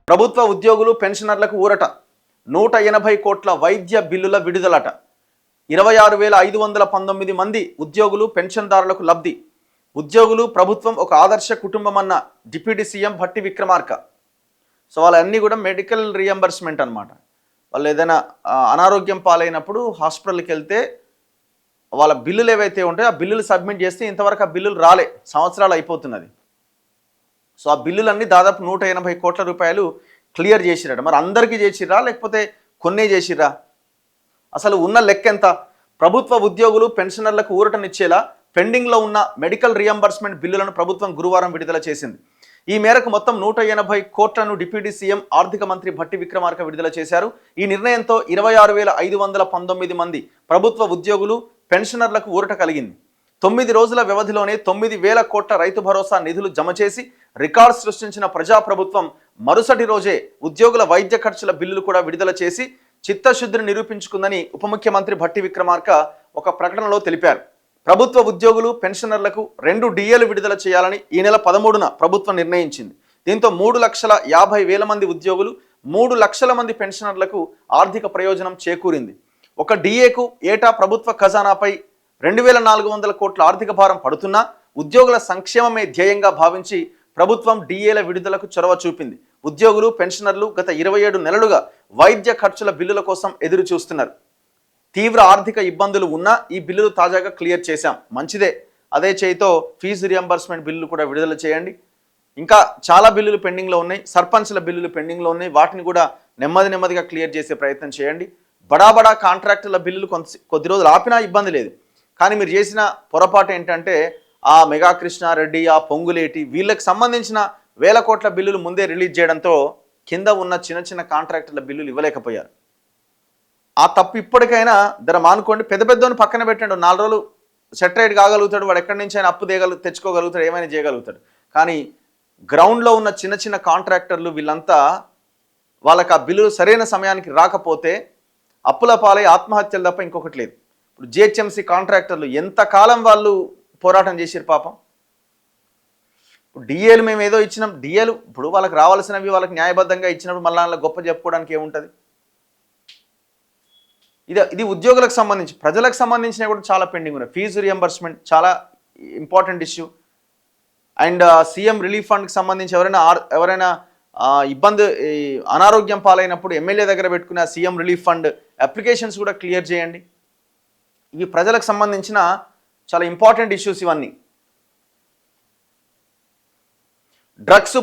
ప్రభుత్వ ఉద్యోగులు పెన్షనర్లకు ఊరట 180 కోట్ల వైద్య బిల్లుల విడుదలట 26,519 మంది ఉద్యోగులు పెన్షన్దారులకు లబ్ధి ఉద్యోగులు ప్రభుత్వం ఒక ఆదర్శ కుటుంబం అన్న deputy CM Bhatti Vikramarka. So వాళ్ళన్నీ కూడా మెడికల్ రియంబర్స్మెంట్ అన్నమాట. వాళ్ళు ఏదైనా అనారోగ్యం పాలైనప్పుడు హాస్పిటల్కి వెళ్తే వాళ్ళ బిల్లులు ఏవైతే ఉంటాయో ఆ బిల్లులు సబ్మిట్ చేస్తే ఇంతవరకు ఆ బిల్లులు రాలే, సంవత్సరాలు అయిపోతున్నది. సో ఆ బిల్లులన్నీ దాదాపు 180 కోట్ల రూపాయలు క్లియర్ చేసిరట. మరి అందరికీ చేసిర్రా లేకపోతే కొన్నే చేసిర్రా? అసలు ఉన్న లెక్క ఎంత? ప్రభుత్వ ఉద్యోగులు పెన్షనర్లకు ఊరటనిచ్చేలా పెండింగ్లో ఉన్న మెడికల్ రియంబర్స్మెంట్ బిల్లులను ప్రభుత్వం గురువారం విడుదల చేసింది. ఈ మేరకు మొత్తం 180 కోట్లను డిప్యూటీ సీఎం ఆర్థిక మంత్రి భట్టి విక్రమార్క విడుదల చేశారు. ఈ నిర్ణయంతో 26,519 మంది ప్రభుత్వ ఉద్యోగులు పెన్షనర్లకు ఊరట కలిగింది. 9 రోజుల వ్యవధిలోనే 9,000 కోట్ల రైతు భరోసా నిధులు జమ చేసి రికార్డు సృష్టించిన ప్రజాప్రభుత్వం మరుసటి రోజే ఉద్యోగుల వైద్య ఖర్చుల బిల్లులు కూడా విడుదల చేసి చిత్తశుద్ధిని నిరూపించుకుందని ఉప ముఖ్యమంత్రి భట్టి విక్రమార్క ఒక ప్రకటనలో తెలిపారు. ప్రభుత్వ ఉద్యోగులు పెన్షనర్లకు 2 డిఏలు విడుదల చేయాలని ఈ నెల 13న ప్రభుత్వం నిర్ణయించింది. దీంతో 3,50,000 మంది ఉద్యోగులు 3 లక్షల మంది పెన్షనర్లకు ఆర్థిక ప్రయోజనం చేకూరింది. ఒక డిఏకు ఏటా ప్రభుత్వ ఖజానాపై 2,400 కోట్ల ఆర్థిక భారం పడుతున్నా ఉద్యోగుల సంక్షేమమే ధ్యేయంగా భావించి ప్రభుత్వం డిఏల విడుదలకు చొరవ చూపింది. ఉద్యోగులు పెన్షనర్లు గత 27 నెలలుగా వైద్య ఖర్చుల బిల్లుల కోసం ఎదురు చూస్తున్నారు. తీవ్ర ఆర్థిక ఇబ్బందులు ఉన్నా ఈ బిల్లులు తాజాగా క్లియర్ చేశాం. మంచిదే. అదే చేయితో ఫీజు రియంబర్స్మెంట్ బిల్లులు కూడా విడుదల చేయండి. ఇంకా చాలా బిల్లులు పెండింగ్లో ఉన్నాయి, సర్పంచ్ల బిల్లులు పెండింగ్లో ఉన్నాయి. వాటిని కూడా నెమ్మదిగా క్లియర్ చేసే ప్రయత్నం చేయండి. బడా కాంట్రాక్టుల బిల్లులు కొద్ది రోజులు ఆపినా ఇబ్బంది లేదు. కానీ మీరు చేసిన పొరపాటు ఏంటంటే ఆ మెగా కృష్ణారెడ్డి, ఆ పొంగులేటి వీళ్ళకి సంబంధించిన 1,000 కోట్ల బిల్లులు ముందే రిలీజ్ చేయడంతో కింద ఉన్న చిన్న కాంట్రాక్టుల బిల్లులు ఇవ్వలేకపోయారు. ఆ తప్పు ఇప్పటికైనా ధర మానుకోండి. పెద్దోని పక్కన పెట్టండి, 4 రోజులు సెటరేట్ కాగలుగుతాడు, వాడు ఎక్కడి నుంచి అయినా అప్పు తెచ్చుకోగలుగుతాడు, ఏమైనా చేయగలుగుతాడు. కానీ గ్రౌండ్లో ఉన్న చిన్న కాంట్రాక్టర్లు వీళ్ళంతా వాళ్ళకి ఆ బిల్లులు సరైన సమయానికి రాకపోతే అప్పుల పాలై ఆత్మహత్యలు తప్ప ఇంకొకటి లేదు. ఇప్పుడు జిహెచ్ఎంసీ కాంట్రాక్టర్లు ఎంతకాలం వాళ్ళు పోరాటం చేసారు పాపం. ఇప్పుడు డిఏలు మేము ఏదో ఇచ్చినాం, డిఏలు ఇప్పుడు వాళ్ళకి రావాల్సినవి వాళ్ళకి న్యాయబద్ధంగా ఇచ్చినప్పుడు మళ్ళీ వాళ్ళ గొప్ప చెప్పుకోవడానికి ఏముంటుంది? ఇది ఉద్యోగులకు సంబంధించి, ప్రజలకు సంబంధించినవి కూడా చాలా పెండింగ్ ఉన్నాయి. ఫీజు రియంబర్స్మెంట్ చాలా important issue. And CM relief ఫండ్కి సంబంధించి ఎవరైనా ఇబ్బంది అనారోగ్యం పాలైనప్పుడు ఎమ్మెల్యే దగ్గర పెట్టుకున్న సీఎం రిలీఫ్ ఫండ్ అప్లికేషన్స్ కూడా క్లియర్ చేయండి. ఇవి ప్రజలకు సంబంధించిన చాలా ఇంపార్టెంట్ ఇష్యూస్ ఇవన్నీ. డ్రగ్స్